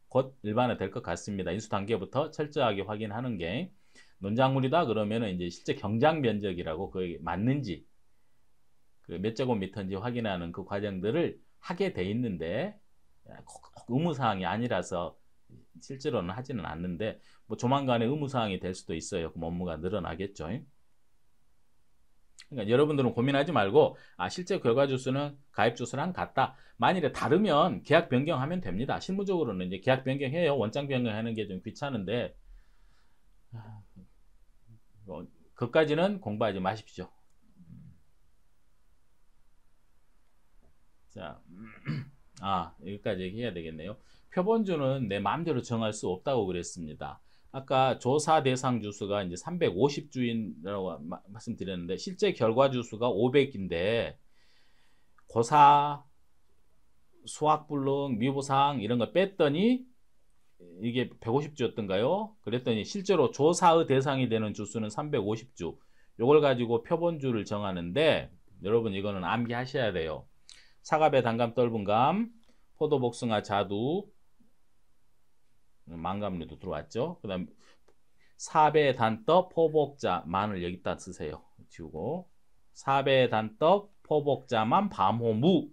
곧 일반화될 것 같습니다. 인수 단계부터 철저하게 확인하는 게 논작물이다 그러면은 이제 실제 경작 면적이라고 그게 맞는지 그 몇 제곱미터인지 확인하는 그 과정들을 하게 돼 있는데 의무사항이 아니라서 실제로는 하지는 않는데 뭐 조만간에 의무사항이 될 수도 있어요. 그럼 업무가 늘어나겠죠. 그러니까 여러분들은 고민하지 말고 실제 결과 주수는 가입 주수랑 같다. 만일에 다르면 계약 변경하면 됩니다. 실무적으로는 이제 계약 변경해요. 원장 변경하는 게 좀 귀찮은데 그까지는 공부하지 마십시오. 자, 여기까지 얘기해야 되겠네요. 표본주는 내 마음대로 정할 수 없다고 그랬습니다. 아까 조사 대상 주수가 이제 350주인이라고 말씀드렸는데 실제 결과 주수가 500인데 고사, 수확불능, 미보상 이런 거 뺐더니 이게 150주였던가요? 그랬더니 실제로 조사의 대상이 되는 주수는 350주. 이걸 가지고 표본주를 정하는데 여러분 이거는 암기하셔야 돼요. 사과배, 단감, 떫은감, 포도, 복숭아, 자두, 망감류도 들어왔죠. 그 다음 사배, 단떡, 포복자, 마늘 여기다 쓰세요. 지우고 사배, 단떡, 포복자만, 밤호, 무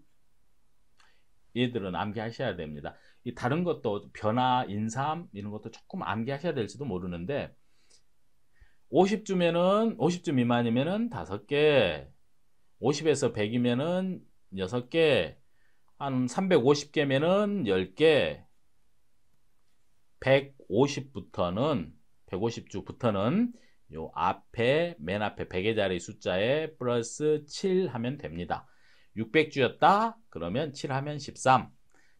얘들은 암기하셔야 됩니다. 이 다른 것도 변화, 인삼 이런 것도 조금 암기하셔야 될지도 모르는데 50주면은 50주 미만이면은 5개, 50에서 100이면은 6개, 한 350개면은 10개, 150주부터는 요 앞에 맨 앞에 100의 자리 숫자에 플러스 7 하면 됩니다. 600주였다 그러면 7 하면 13.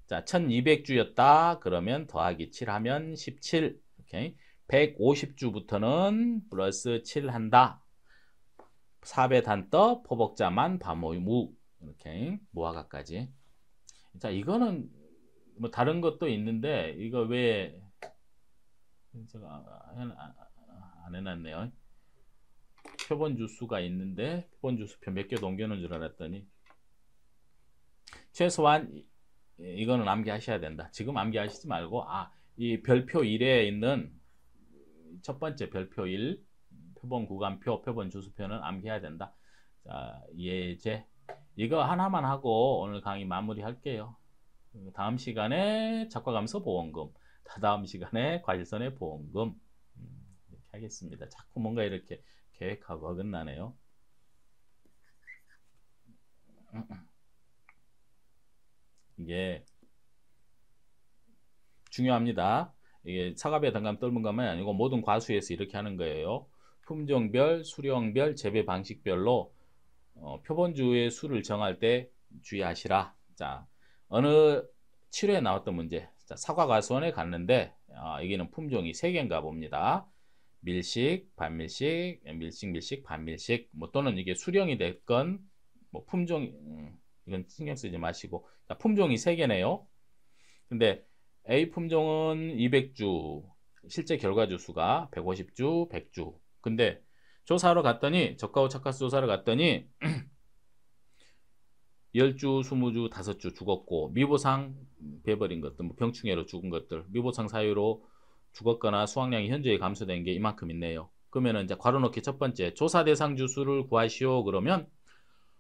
자, 1200주였다 그러면 더하기 7 하면 17. 오케이. 150주부터는 플러스 7 한다. 4배 단떠 포복자만 바모무 이렇게 무화과까지. 자, 이거는 뭐 다른 것도 있는데 이거 왜 제가 안 해놨네요. 표본 주수가 있는데 표본 주수표 몇 개 넘겨놓은 줄 알았더니 최소한 이거는 암기하셔야 된다. 지금 암기하시지 말고 이 별표 1에 있는 첫 번째 별표 1 표본 구간표, 표본 주수표는 암기해야 된다. 자, 예제 이거 하나만 하고 오늘 강의 마무리 할게요. 다음 시간에 작과감소 보험금, 다다음 시간에 과실손해 보험금 이렇게 하겠습니다. 자꾸 뭔가 이렇게 계획하고 어긋나네요. 이게 중요합니다. 이게 사과배 단감 떫은 것만이 아니고 모든 과수에서 이렇게 하는 거예요. 품종별, 수령별, 재배 방식별로 표본주의 수를 정할 때 주의하시라. 자, 어느 7회에 나왔던 문제. 자, 사과 과수원에 갔는데 여기는 품종이 3개인가 봅니다. 밀식, 반밀식, 밀식, 반밀식, 뭐 또는 이게 수령이 됐건 뭐 품종 이건 신경 쓰지 마시고. 자, 품종이 3개네요. 근데 A 품종은 200주, 실제 결과주 수가 150주, 100주. 근데 조사하러 갔더니 저가후 착가수 조사를 갔더니 10주, 20주, 5주 죽었고 미보상 배버린 것들, 뭐 병충해로 죽은 것들, 미보상 사유로 죽었거나 수확량이 현저히 감소된 게 이만큼 있네요. 그러면은 이제 괄호넣기 첫 번째 조사 대상 주수를 구하시오. 그러면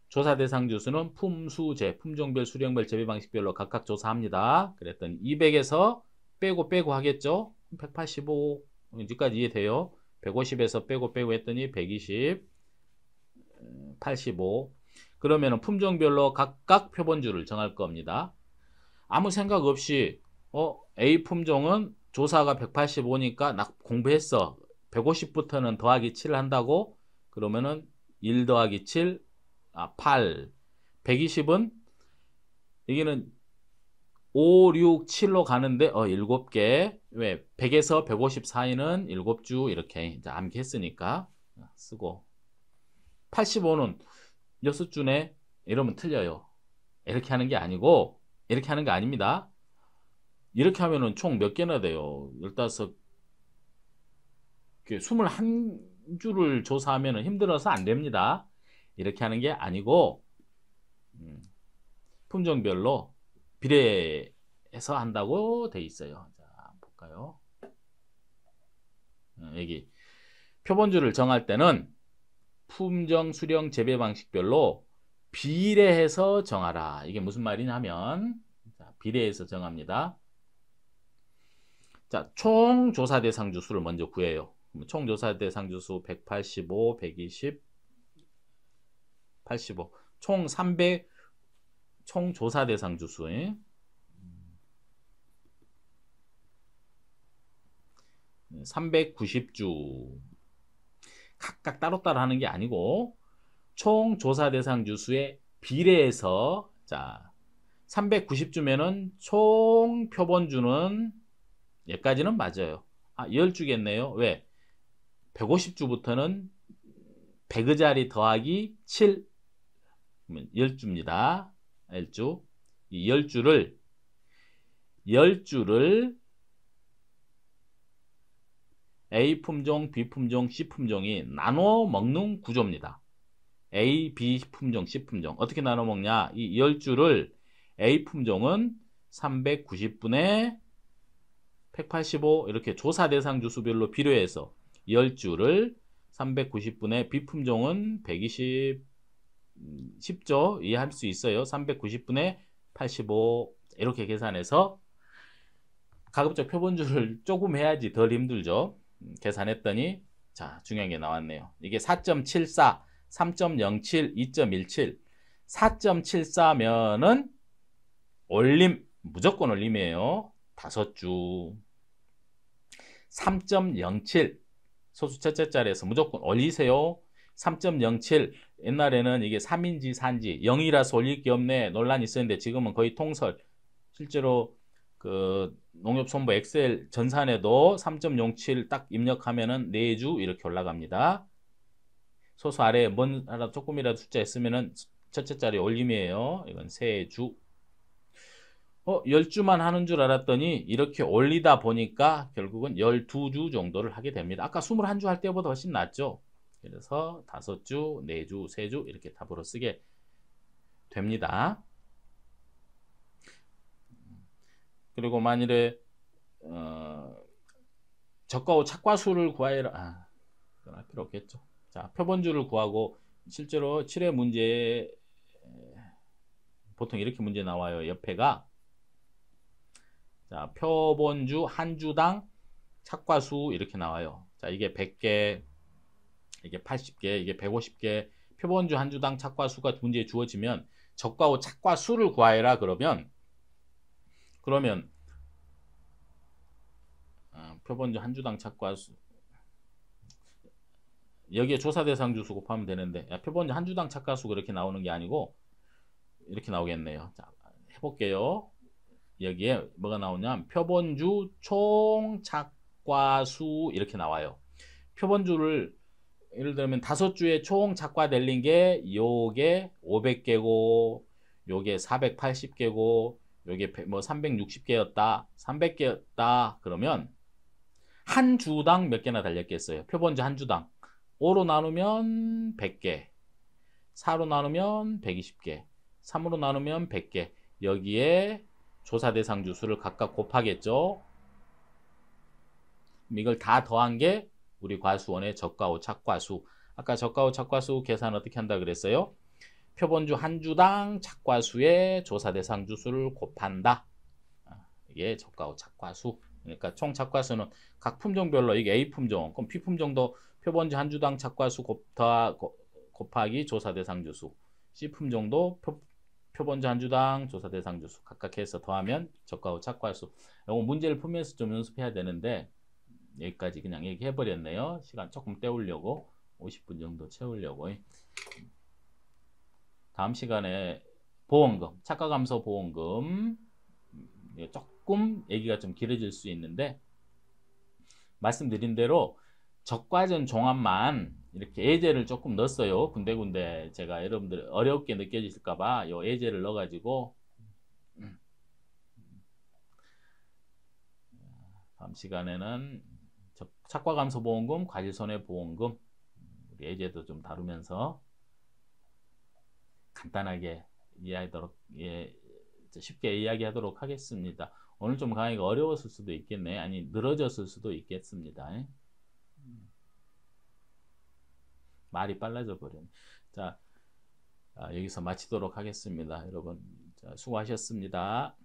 조사 대상 주수는 품수재, 품종별, 수령별, 재배 방식별로 각각 조사합니다. 그랬더니 200에서 빼고 하겠죠. 185 여기까지 이해돼요. 150에서 빼고 했더니 120, 85. 그러면은 품종별로 각각 표본주를 정할 겁니다. 아무 생각 없이 A 품종은 조사가 185니까 나 공부했어. 150부터는 더하기 7을 한다고? 그러면은 1 더하기 7, 8. 120은 여기는 5, 6, 7로 가는데 7개. 왜? 100에서 150 사이는 7주 이렇게 이제 암기했으니까 쓰고 85는 6주네. 이러면 틀려요. 이렇게 하는 게 아니고 이렇게 하는 게 아닙니다. 이렇게 하면은 총 몇 개나 돼요? 15 21주를 조사하면 힘들어서 안 됩니다. 이렇게 하는 게 아니고 품종별로 비례해서 한다고 돼 있어요. 자, 볼까요? 여기 표본주를 정할 때는 품종, 수령, 재배 방식별로 비례해서 정하라. 이게 무슨 말이냐면 자, 비례해서 정합니다. 자, 총 조사 대상 주수를 먼저 구해요. 총 조사 대상 주수 185, 120, 85, 총 300, 총 조사 대상 주수 390주 각각 따로따로 하는 게 아니고 총 조사 대상 주수에 비례해서 자 390주면은 총 표본주는 여기까지는 맞아요. 10주겠네요. 왜? 150주부터는 100의 자리 더하기 7 10주입니다. 10주. 이 10주를 A 품종, B 품종, C 품종이 나눠 먹는 구조입니다. A, B 품종, C 품종. 어떻게 나눠 먹냐? 이 10주를 A 품종은 390분의 185 이렇게 조사 대상 주수별로 비례해서 10주를 390분의 B 품종은 120 쉽죠? 이해할 수 있어요. 390분의 85 이렇게 계산해서 가급적 표본주를 조금 해야지 덜 힘들죠. 계산했더니 자, 중요한 게 나왔네요. 이게 4.74, 3.07, 2.17. 4.74면은 올림, 무조건 올림이에요. 5주. 3.07, 소수 첫째 자리에서 무조건 올리세요. 3.07, 옛날에는 이게 3인지 4인지 0이라서 올릴 게 없네 논란이 있었는데 지금은 거의 통설. 실제로 그 농협손보 엑셀 전산에도 3.07 딱 입력하면은 4주 이렇게 올라갑니다. 소수 아래에 뭔 조금이라도 숫자 있으면은 첫째 자리 올림이에요. 이건 3주. 10주만 하는 줄 알았더니 이렇게 올리다 보니까 결국은 12주 정도를 하게 됩니다. 아까 21주 할 때보다 훨씬 낫죠. 그래서 5주, 4주, 3주 이렇게 답으로 쓰게 됩니다. 그리고 만일에 적과후 착과수를 구하여라. 그건 할 필요 없겠죠. 자, 표본주를 구하고 실제로 7회 문제에 보통 이렇게 문제 나와요. 옆에가 자, 표본주 한 주당 착과수 이렇게 나와요. 자, 이게 100개, 이게 80개, 이게 150개. 표본주 한 주당 착과수가 문제에 주어지면 적과후 착과수를 구하여라 그러면 표본주 한 주당 착과수 여기에 조사 대상 주수 곱하면 되는데 표본주 한 주당 착과수 그렇게 나오는 게 아니고 이렇게 나오겠네요. 자, 해볼게요. 여기에 뭐가 나오냐면 표본주 총 착과수 이렇게 나와요. 표본주를 예를 들면 5주에 총 착과될린 게 요게 500개고 요게 480개고 요게 뭐 360개였다 300개였다 그러면 한 주당 몇 개나 달렸겠어요. 표본주 한 주당 5로 나누면 100개 4로 나누면 120개 3으로 나누면 100개 여기에 조사 대상 주수를 각각 곱하겠죠. 이걸 다 더한 게 우리 과수원의 적과후 착과수. 아까 적과후 착과수 계산 어떻게 한다 그랬어요? 표본주 한 주당 착과수의 조사 대상 주수를 곱한다. 이게 적과후 착과수. 그러니까 총 착과수는 각 품종별로 이게 A 품종, 그럼 B 품종도 표본주 한 주당 착과수 곱하기 조사 대상 주수. C 품종도 표본주 한 주당 조사 대상 주수 각각 해서 더하면 적과후 착과수. 이거 문제를 풀면서 좀 연습해야 되는데 여기까지 그냥 얘기해 버렸네요. 시간 조금 때우려고 50분 정도 채우려고. 다음 시간에 보험금, 착과감소 보험금 조금 얘기가 좀 길어질 수 있는데 말씀드린 대로 적과전 종합만 이렇게 예제를 조금 넣었어요. 군데군데 제가 여러분들 어렵게 느껴지실까봐 요 예제를 넣어가지고 다음 시간에는 착과감소보험금, 과실손해보험금 예제도 좀 다루면서 간단하게 이해하도록 쉽게 이야기하도록 하겠습니다. 오늘 좀 강의가 어려웠을 수도 있겠네. 아니 늘어졌을 수도 있겠습니다. 말이 빨라져 버렸네. 자, 여기서 마치도록 하겠습니다. 여러분 자, 수고하셨습니다.